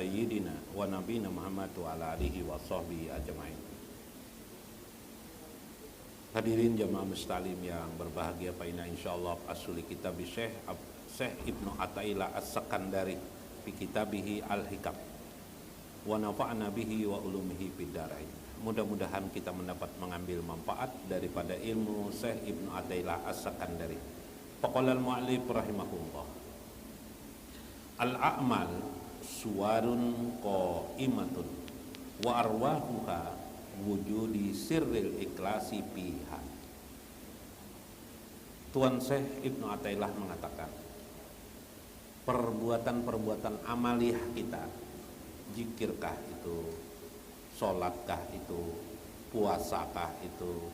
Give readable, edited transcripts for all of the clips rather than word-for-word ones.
sayyidina wa nabiyina Muhammad wa ala alihi wa sahbihi ajmain. Hadirin jamaah muslim yang berbahagia, paina insyaallah asuli kitab Syekh Ibnu Athaillah As-Sakandari fi kitabihi Al-Hikam wa nafa'na bihi wa ulumihi fid dharain. Mudah-mudahan kita mengambil manfaat daripada ilmu Syekh Ibnu Athaillah As-Sakandari. Faqala al-mu'allif rahimahullah, al-a'mal suwarun qa'imatun wa arwahuha wujudi sirril ikhlasi fiha. Tuan Syekh Ibnu Athaillah mengatakan, perbuatan-perbuatan amaliyah kita, zikirkah itu, sholatkah itu, puasakah itu,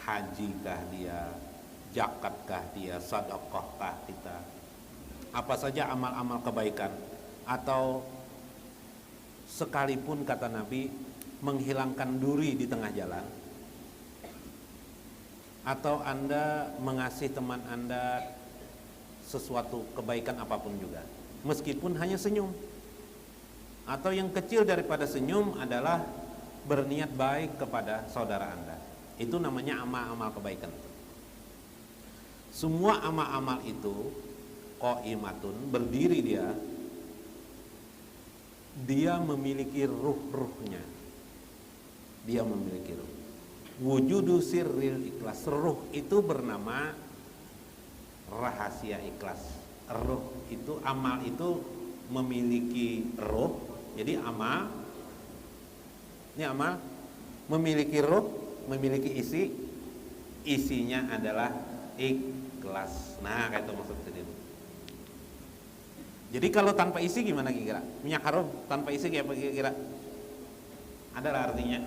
hajikah dia, zakatkah dia, sedekahkah kita, apa saja amal-amal kebaikan, atau sekalipun kata Nabi menghilangkan duri di tengah jalan, atau Anda mengasihi teman Anda sesuatu kebaikan apapun juga, meskipun hanya senyum, atau yang kecil daripada senyum adalah berniat baik kepada saudara Anda, itu namanya amal-amal kebaikan. Semua amal-amal itu qaimatun, berdiri dia memiliki ruh-ruhnya. Dia memiliki ruh. Wujudu sirril ikhlas. Ruh itu bernama rahasia ikhlas. Ruh itu, amal itu memiliki ruh. Jadi amal, ini amal memiliki ruh, memiliki isi. Isinya adalah ikhlas. Nah, kayak itu maksud tadi. Jadi kalau tanpa isi gimana kira-kira? Minyak harum tanpa isi kayak kira-kira? Adalah artinya?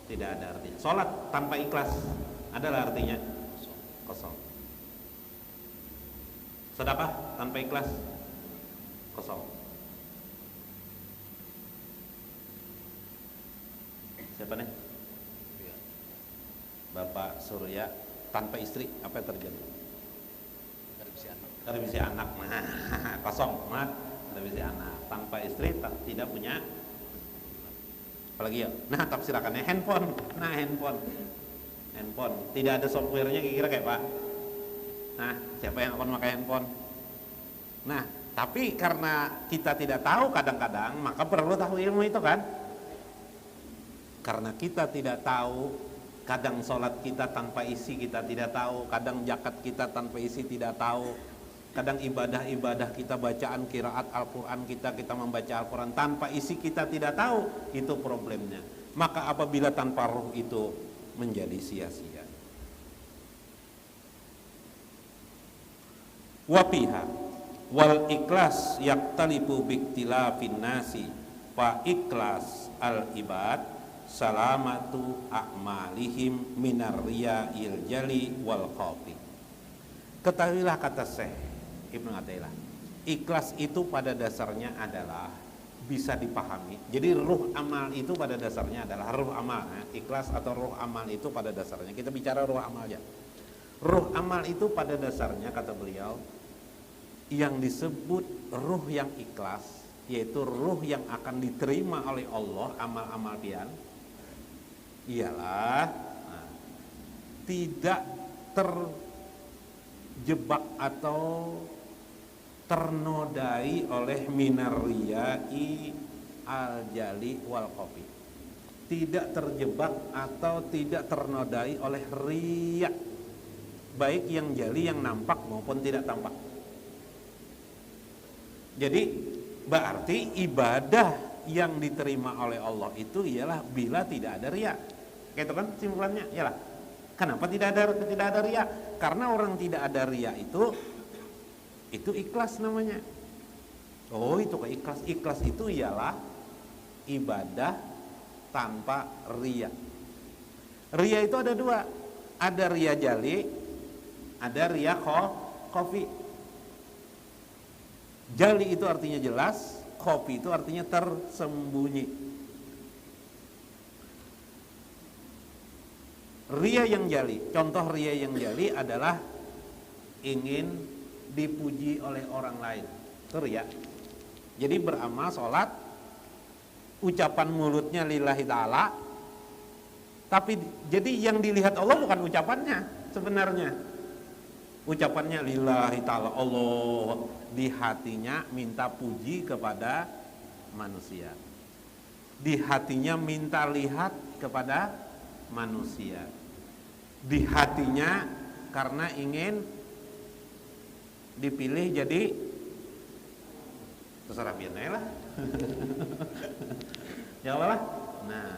Tidak ada artinya. Sholat tanpa ikhlas adalah artinya? Kosong. Sedekah tanpa ikhlas? Kosong. Siapa nih? Bapak Surya tanpa istri apa yang terjadi? Revisi anak, nah, kosong, nah, revisi anak, tanpa istri, tidak punya, apalagi ya, nah tafsirakannya handphone, nah handphone, tidak ada softwarenya kira-kira kayak Pak, nah siapa yang akan pakai handphone, nah tapi karena kita tidak tahu kadang-kadang, maka perlu tahu ilmu itu kan, karena kita tidak tahu, kadang sholat kita tanpa isi kita tidak tahu, kadang zakat kita tanpa isi tidak tahu, kadang ibadah-ibadah kita, bacaan qiraat Al-Quran kita membaca Al-Quran tanpa isi kita tidak tahu, itu problemnya. Maka apabila tanpa ruh itu menjadi sia-sia. Wapiha wal ikhlas yaktalifu biktilafin nasi fa ikhlas al ibad salamatu a'malihim minar riya'il jali wal khafi. Ketahuilah kata Syekh Ibnu Athaillah, ikhlas itu pada dasarnya adalah bisa dipahami. Jadi ruh amal itu pada dasarnya adalah ruh amal. Ikhlas atau ruh amal itu pada dasarnya, kita bicara ruh amal ya. Ruh amal itu pada dasarnya kata beliau, yang disebut ruh yang ikhlas, yaitu ruh yang akan diterima oleh Allah amal-amal pian, ialah tidak terjebak atau ternodai oleh minariyai al-jali wal khafi. Tidak terjebak atau tidak ternodai oleh riya, baik yang jali, yang nampak maupun tidak tampak. Jadi berarti ibadah yang diterima oleh Allah itu ialah bila tidak ada riya. Gitu kan simpulannya, ialah. Kenapa tidak ada riya? Karena orang tidak ada riya itu ikhlas namanya. Oh, itu ikhlas. Ikhlas itu ialah ibadah tanpa riya. Riya itu ada dua. Ada riya jali, ada riya khafi. Jali itu artinya jelas, khafi itu artinya tersembunyi. Riya yang jali, contoh riya yang jali adalah ingin dipuji oleh orang lain, itu riya. Jadi beramal sholat, ucapan mulutnya lillahi ta'ala, tapi jadi yang dilihat Allah bukan ucapannya sebenarnya. Ucapannya lillahi ta'ala Allah, di hatinya minta puji kepada manusia, di hatinya minta lihat kepada manusia, di hatinya karena ingin dipilih jadi terserah biar lah. Ya Allah. Nah,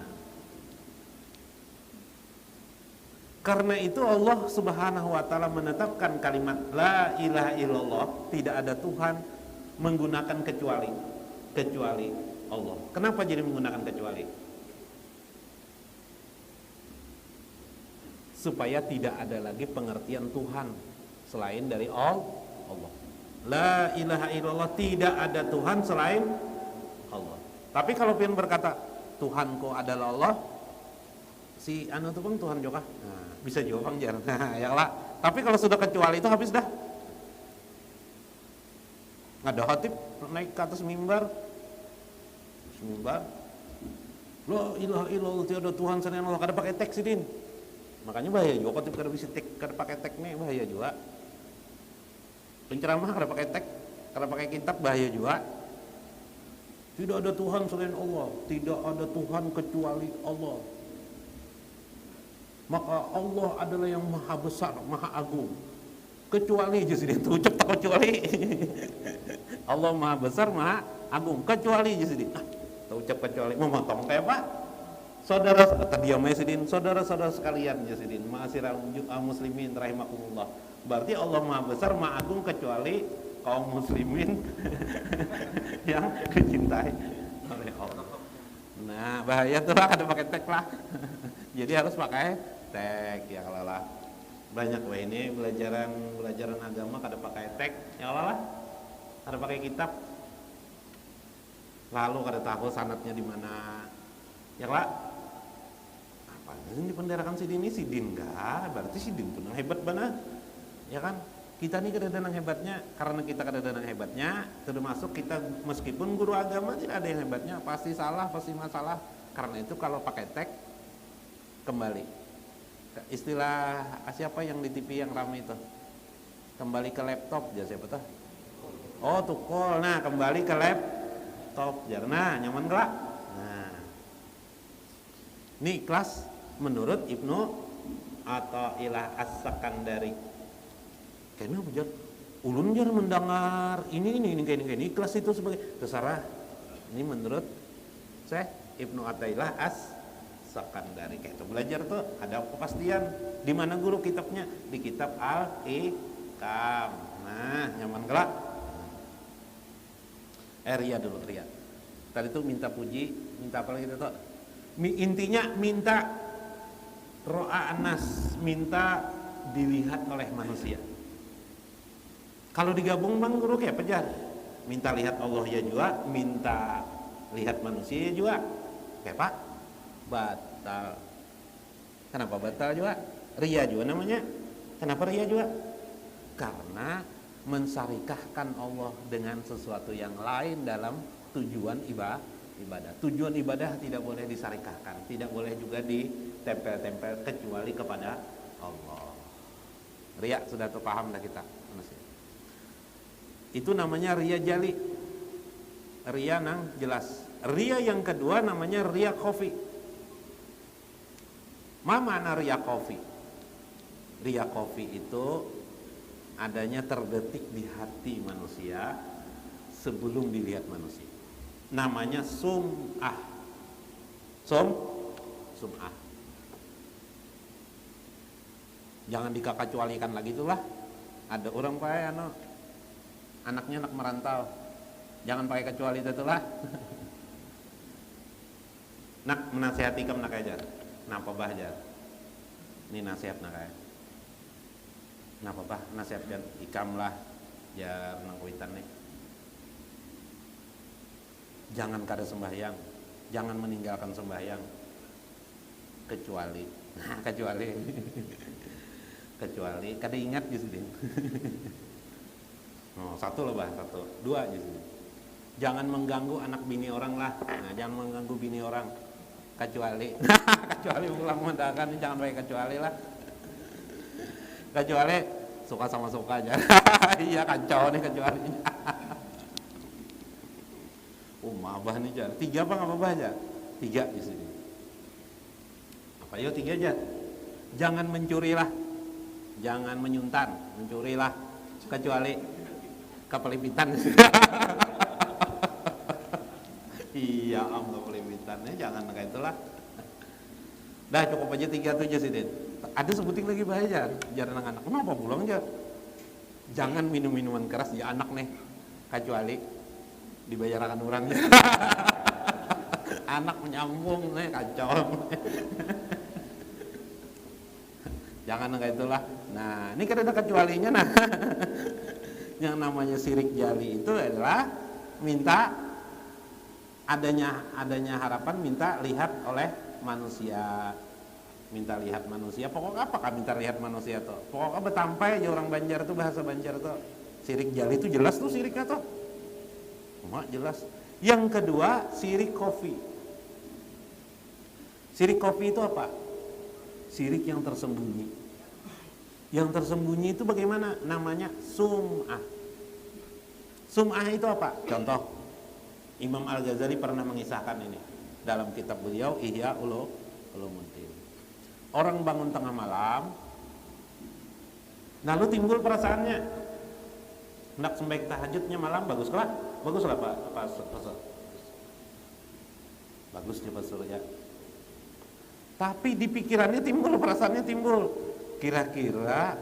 karena itu Allah Subhanahu wa taala menetapkan kalimat la ilaha illallah, tidak ada Tuhan, menggunakan kecuali Allah. Kenapa jadi menggunakan kecuali? Supaya tidak ada lagi pengertian Tuhan selain dari Allah. La ilaha illallah, tidak ada Tuhan selain Allah. Tapi kalau pian berkata Tuhanku adalah Allah, si anu itu pun Tuhan juga. Nah, bisa juga jar. Nah, ya lah. Tapi kalau sudah kecuali itu habis dah. Ada khatib naik ke atas mimbar. La ilaha illallah, tiada Tuhan selain Allah. Kada pakai teks ini. Makanya bahaya juga khatib kada bisa teks, kada pakai teks nih bahaya juga. Penceramah kada pakai teks, kada pakai kitab bahaya juga. Tidak ada Tuhan selain Allah, tidak ada Tuhan kecuali Allah. Maka Allah adalah yang maha besar, maha agung. Kecuali aja sih itu ucap tak kecuali. Allah maha besar, maha agung. Kecuali aja sih. Tak ucap kecuali. Mau motong kayak apa? Saudara, tadi yang Sidin, saudara-saudara sekalian Jasidin, ma'asyiral muslimin rahimakumullah. Berarti Allah maha besar, maha agung kecuali kaum muslimin yang dicintai oleh Allah. Nah, bahaya tuh lah, ada pakai tag lah. Jadi harus pakai tag ya kalau lah. Banyak wah ini belajaran agama kada pakai tag ya Allah lah. Kada pakai kitab. Lalu kada tahu sanadnya di mana. Ya lah. Apa ini penderakan Sidin ini Sidin enggak? Berarti Sidin tuh hebat banget. Ya kan? Kita ini kadang-kadang hebatnya, karena kita kadang-kadang hebatnya, termasuk kita meskipun guru agama tidak ada yang hebatnya, pasti salah, pasti masalah. Karena itu kalau pakai tag kembali. Istilah siapa yang di TV yang ramai itu? Kembali ke laptop, ya siapa tuh? Oh, tukul. Nah, kembali ke laptop. Nah, nyaman enggak? Nah. Ini kelas menurut Ibnu Athaillah As-Sakandari. Kayaknya apa jar? Ulun jar mendengar ini kayak kelas itu sebagai terserah. Ini menurut saya Ibnu Athaillah As-Sakandari. Kayak itu belajar tuh ada kepastian. Di mana guru kitabnya? Di kitab Al-Hikam. Nah, nyaman gelak. Ria dulu Ria. Tadi tuh minta puji, minta apa lagi tuh? Intinya minta ro'a anas, minta dilihat oleh manusia. Kalau digabung bang guru kayak apa jar? Minta lihat Allah ya juga, minta lihat manusia ya juga. Kayak apa? Batal. Kenapa batal juga? Ria juga namanya. Kenapa ria juga? Karena mensarikahkan Allah dengan sesuatu yang lain dalam tujuan ibadah. Tujuan ibadah tidak boleh disarikahkan, tidak boleh juga ditempel-tempel kecuali kepada Allah. Ria sudah terpaham dah kita. Itu namanya ria jali. Ria nang jelas. Ria yang kedua namanya ria khafi. Mana ria khafi? Ria khafi itu adanya terdetik di hati manusia sebelum dilihat manusia. Namanya sum'ah. Sum'ah. Jangan dikecualikan lagi itulah. Ada orang pakai anaknya anak merantau, jangan pakai kecuali itu lah. Nak menasihati kamu nak aja, napa bah aja. Ini nasihat nak aja. Napa bah nasihat dan ikam lah, jar nang kuitan nih. Jangan kada sembahyang, jangan meninggalkan sembahyang, kecuali, kecuali kada ingat gitu deh. Oh, satu lah bah, satu, dua aja sih. Jangan mengganggu anak bini orang lah. Nah, jangan mengganggu bini orang. Kecuali kecuali ulang mendakan, jangan pakai kecuali lah. Kecuali suka sama suka aja. Iya kacau nih kecuali. Mabah nih Jar. 3 apa nggak apa-apa aja? 3 di sini. Apa yuk 3 aja. Jangan mencurilah. Jangan menyuntan, mencurilah. Kecuali kepelipitan. Iya kepelipitannya jangan kayak itulah. Dah cukup aja 3 tuh aja sih Din. Ada sebutin lagi bahaya Jar anak-anak. Kenapa pulang Jar? Jangan minum minuman keras ya anak nih. Kecuali dibayarkan orangnya. Anak menyambung nih kacau. Jangan kayak itulah. Nah, ini kan ada kecualinya nah. Yang namanya sirik jali itu adalah minta adanya harapan minta lihat oleh manusia. Minta lihat manusia. Pokoknya apakah minta lihat manusia tuh? Pokoknya betampai aja orang Banjar tuh, bahasa Banjar tuh. Sirik jali itu jelas tuh siriknya tuh. Cuma jelas. Yang kedua, sirik kofi. Sirik kofi itu apa? Sirik yang tersembunyi. Yang tersembunyi itu bagaimana? Namanya sum'ah. Sum'ah itu apa? Contoh, Imam Al-Ghazali pernah mengisahkan ini dalam kitab beliau Ihya Ulumuddin. Orang bangun tengah malam, lalu timbul perasaannya hendak sembahyang tahajudnya malam, baguslah Pak bagusnya Pak Surya. Tapi di pikirannya perasaannya timbul, kira-kira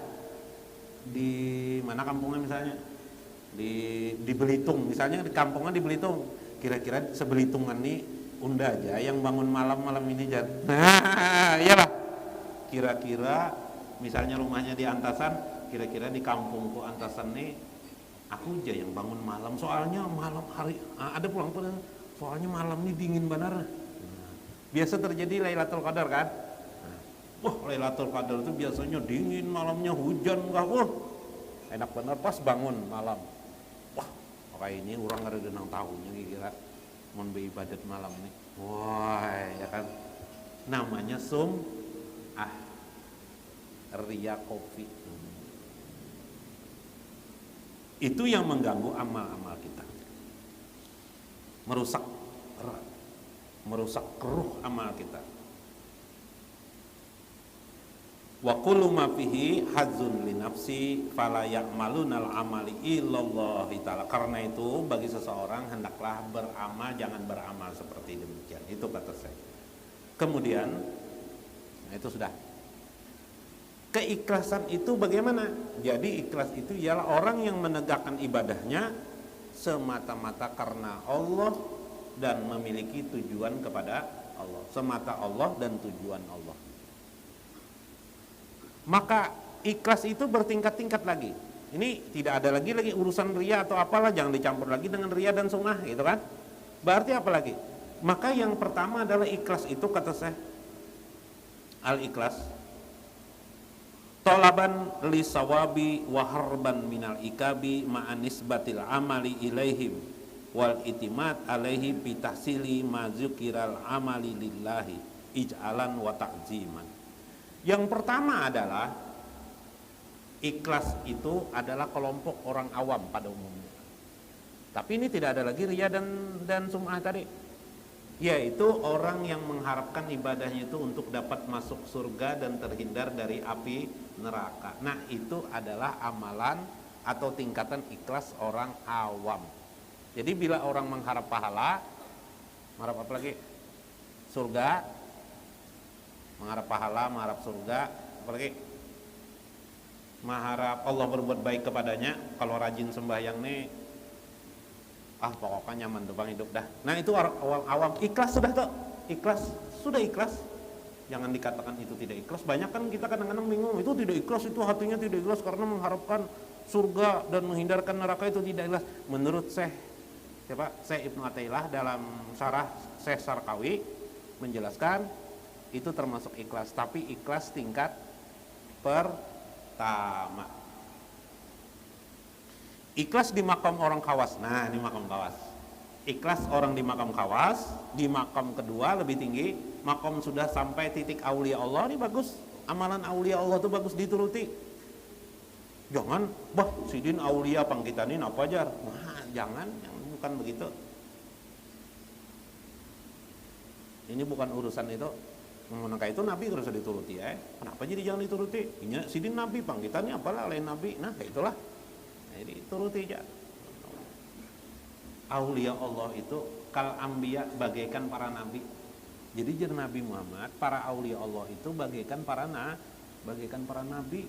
di mana kampungnya misalnya di Belitung misalnya, di kampungnya di Belitung, kira-kira sebelitungan nih unda aja yang bangun malam ini Jar. Nah iyalah, kira-kira misalnya rumahnya di Antasan, kira-kira di kampungku Antasan nih aku aja yang bangun malam, soalnya malam hari ada pulang soalnya malam ini dingin benar. Biasa terjadi Lailatul Qadar kan? Wah, Lailatul Qadar itu biasanya dingin, malamnya hujan, enggak, enak benar pas bangun malam. Wah, kayak ini orang ada denang tahunya kira mau beribadat malam nih. Wah, ya kan? Namanya riya kofi. Itu yang mengganggu amal-amal kita. Merusak ruh amal kita. Wa kullu ma fihi hazzun li nafsi fala ya'malunal amali illallahi ta'ala. Karena itu bagi seseorang hendaklah beramal, jangan beramal seperti demikian. Itu kata saya. Kemudian itu sudah. Keikhlasan itu bagaimana? Jadi ikhlas itu ialah orang yang menegakkan ibadahnya semata-mata karena Allah dan memiliki tujuan kepada Allah. Semata Allah dan tujuan Allah. Maka ikhlas itu bertingkat-tingkat lagi. Ini tidak ada lagi urusan riya atau apalah, jangan dicampur lagi dengan riya dan sum'ah gitu kan. Berarti apa lagi? Maka yang pertama adalah ikhlas itu kata saya al-ikhlas talaban li sawabi wa harban minal ikabi ma'anisbatil amali ilaihim wal itimat alaihi bitahsili ma zukiral amali lillahi ij'alan wa ta'ziman. Yang pertama adalah ikhlas itu adalah kelompok orang awam pada umumnya. Tapi ini tidak ada lagi riya dan sum'ah tadi. Yaitu orang yang mengharapkan ibadahnya itu untuk dapat masuk surga dan terhindar dari api neraka. Nah, itu adalah amalan atau tingkatan ikhlas orang awam. Jadi bila orang mengharap pahala, mengharap apa lagi? Surga, mengharap pahala, mengharap surga, apalagi mengharap Allah berbuat baik kepadanya. Kalau rajin sembahyang nih, pokoknya nyaman tuh bang hidup dah. Nah itu orang awam. Ikhlas sudah tuh, sudah ikhlas. Jangan dikatakan itu tidak ikhlas. Banyak kan kita kadang-kadang bingung, itu tidak ikhlas, itu hatinya tidak ikhlas karena mengharapkan surga dan menghindarkan neraka, itu tidak ikhlas. Menurut Syekh Ibnu Athaillah dalam syarah Syekh Sarkawi menjelaskan itu termasuk ikhlas, tapi ikhlas tingkat pertama. Ikhlas di makam orang khawas. Nah, ini makam khawas. Ikhlas orang di makam khawas, di makam kedua lebih tinggi, makam sudah sampai titik aulia Allah, ini bagus. Amalan aulia Allah itu bagus dituruti. Jangan, bah sidin aulia pangkitanin apa aja. Nah, jangan bukan begitu. Ini bukan urusan itu. Maka itu Nabi harus dituruti ya. Kenapa jadi jangan dituruti? Ini sidin Nabi pangkitannya apalah lain Nabi. Nah, itulah. Nah, ini turuti aja. Aulia Allah itu kal anbiya bagaikan para nabi. Jadi jer Nabi Muhammad, para aulia Allah itu bagaikan para nabi.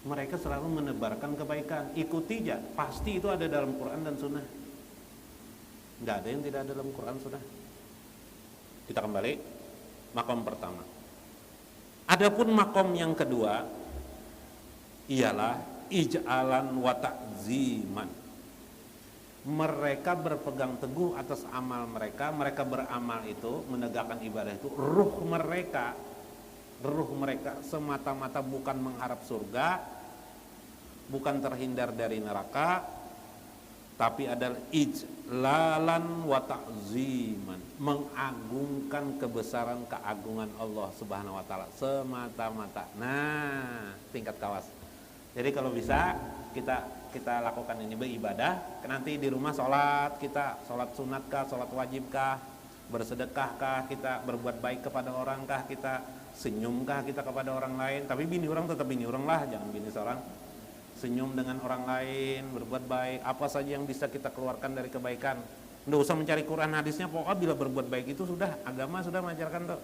Mereka selalu menebarkan kebaikan. Ikuti aja, pasti itu ada dalam Quran dan Sunnah. Tidak ada yang tidak ada dalam Quran Sunnah. Kita kembali makom pertama. Adapun makom yang kedua ialah ij'alan wa ta'ziman. Mereka berpegang teguh atas amal mereka beramal itu, menegakkan ibadah itu, ruh mereka semata-mata bukan mengharap surga, bukan terhindar dari neraka, tapi adalah ijlalan wa ta'ziman, mengagungkan kebesaran keagungan Allah Subhanahu wa taala semata-mata. Nah, tingkat kawas. Jadi kalau bisa kita lakukan ini beribadah, nanti di rumah sholat, kita sholat sunatkah, sholat wajibkah, bersedekahkah, kita berbuat baik kepada orangkah, kita senyumkah kita kepada orang lain. Tapi bini orang tetap bini orang lah, jangan bini seorang. Senyum dengan orang lain, berbuat baik, apa saja yang bisa kita keluarkan dari kebaikan. Nggak usah mencari Quran hadisnya, pokoknya bila berbuat baik itu sudah, agama sudah mengajarkan tuh.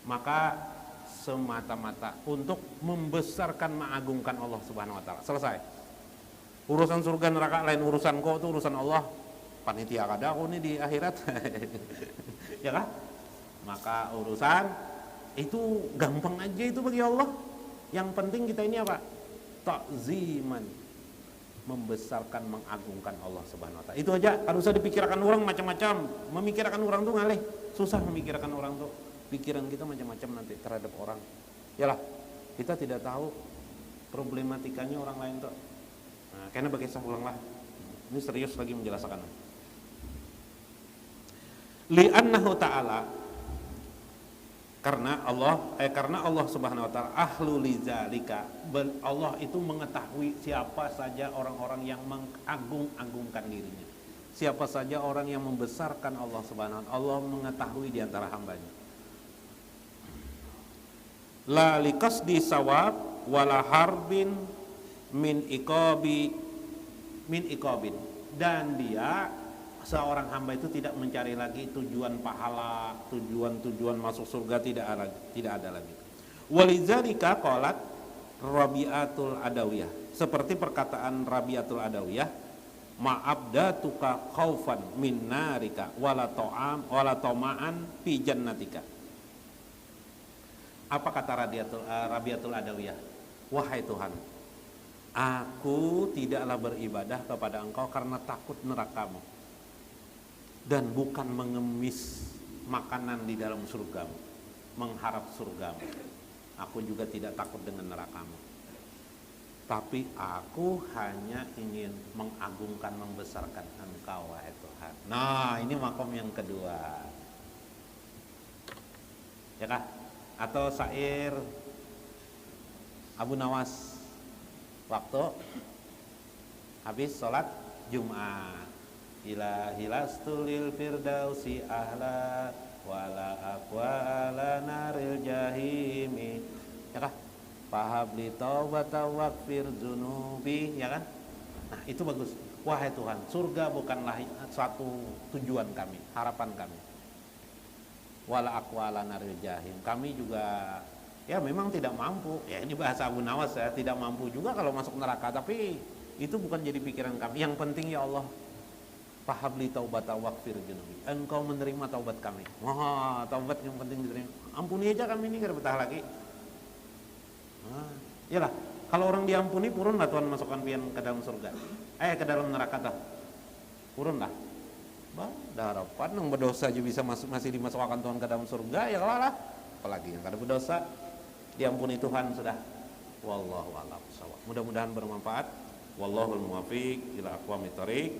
Maka semata-mata untuk membesarkan mengagungkan Allah Subhanahu wa taala. Selesai. Urusan surga neraka lain urusan kau, itu urusan Allah. Panitia kada aku nih di akhirat. Ya kan? Maka urusan itu gampang aja itu bagi Allah. Yang penting kita ini apa? Ta'ziman, membesarkan mengagungkan Allah Subhanahu wa taala. Itu aja, harus dipikirkan orang macam-macam. Memikirkan orang tuh ngalih, susah memikirkan orang tuh. Pikiran kita macam-macam nanti terhadap orang. Yalah, kita tidak tahu problematikanya orang lain tuh. Nah, karena berkisah ulang lah. Ini serius lagi menjelaskan. Li'annahu ta'ala, karena Allah Subhanahu wa taala ahlu lidzalika, Allah itu mengetahui siapa saja orang-orang yang mengagung-agungkan dirinya. Siapa saja orang yang membesarkan Allah Subhanahu wa taala, Allah mengetahui di antara hambanya. La liqasdi sawab wala harbin min iqabin, dan dia seorang hamba itu tidak mencari lagi tujuan pahala, tujuan masuk surga, tidak ada lagi. Walidzalika qalat Rabi'atul Adawiyah, seperti perkataan Rabi'atul Adawiyah, ma'abdatuka khaufan min narika wala ta'am fi jannatika. Apa kata Rabi'atul Adawiyah? Wahai Tuhan, aku tidaklah beribadah kepada Engkau karena takut nerakamu, dan bukan mengemis makanan di dalam surgamu, mengharap surgamu. Aku juga tidak takut dengan nerakamu, tapi aku hanya ingin mengagungkan, membesarkan Engkau, wahai Tuhan. Nah, ini makom yang kedua, ya kah? Atau syair Abu Nawas waktu habis sholat Jumat, ilahi lastulil firdausi ahla wala aqwa ala naril jahimi, ya kah? Fahabli taubata waqfir dzunubi, ya kan? Nah, itu bagus. Wahai Tuhan, surga bukanlah suatu tujuan kami, harapan kami. Wala aqwa ala naril jahim, kami juga ya memang tidak mampu. Ya ini bahasa Abu Nawas ya, tidak mampu juga kalau masuk neraka, tapi itu bukan jadi pikiran kami. Yang penting ya Allah, fahabli taubata waqfir dzunubi, Engkau menerima taubat kami. Wah, taubat yang penting diterima. Ampuni aja kami ini, enggak betah lagi. Nah, iyalah, kalau orang diampuni purun lah Tuhan masukkan pian ke dalam surga. Ke dalam neraka dah. Purun lah. Bah, dah harapan yang berdosa aja bisa masih dimasukkan Tuhan ke dalam surga, ya kalah lah. Apalagi yang kada berdosa diampuni Tuhan sudah. Wallahu a'lam bishawab. Mudah-mudahan bermanfaat. Wallahul muwaffiq ila aqwamit thoriq.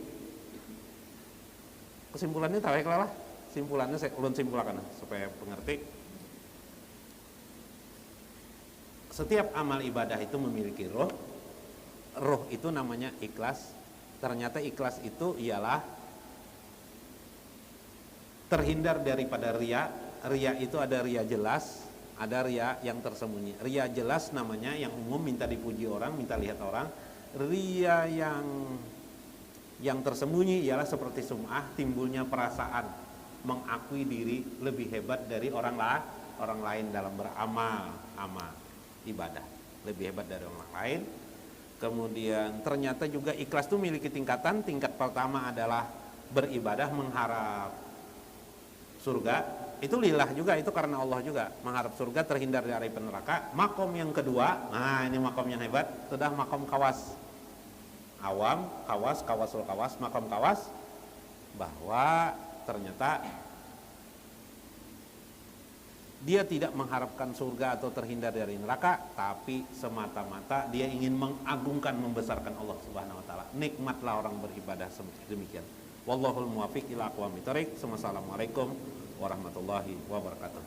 kesimpulannya tawek lah. Simpulannya saya ulun simpulkan supaya pengerti. Setiap amal ibadah itu memiliki roh. Roh itu namanya ikhlas. Ternyata ikhlas itu ialah terhindar daripada ria. Ria itu ada ria jelas, ada ria yang tersembunyi. Ria jelas namanya yang umum, minta dipuji orang, minta lihat orang. Ria yang tersembunyi ialah seperti sum'ah, timbulnya perasaan mengakui diri lebih hebat dari orang lain dalam beramal ibadah, lebih hebat dari orang lain. Kemudian ternyata juga ikhlas itu memiliki tingkatan. Tingkat pertama adalah beribadah mengharap surga, itu lillah juga, itu karena Allah juga, mengharap surga, terhindar dari api neraka. Makom yang kedua, nah ini makom yang hebat, sudah makom kawas, awam, kawasul kawas, makom kawas, bahwa ternyata dia tidak mengharapkan surga atau terhindar dari neraka, tapi semata-mata dia ingin mengagungkan, membesarkan Allah Subhanahu wa taala. Nikmatlah orang beribadah seperti demikian. Wallahul muwaffiq ila aqwamit thoriq. Wassalamualaikum warahmatullahi wabarakatuh.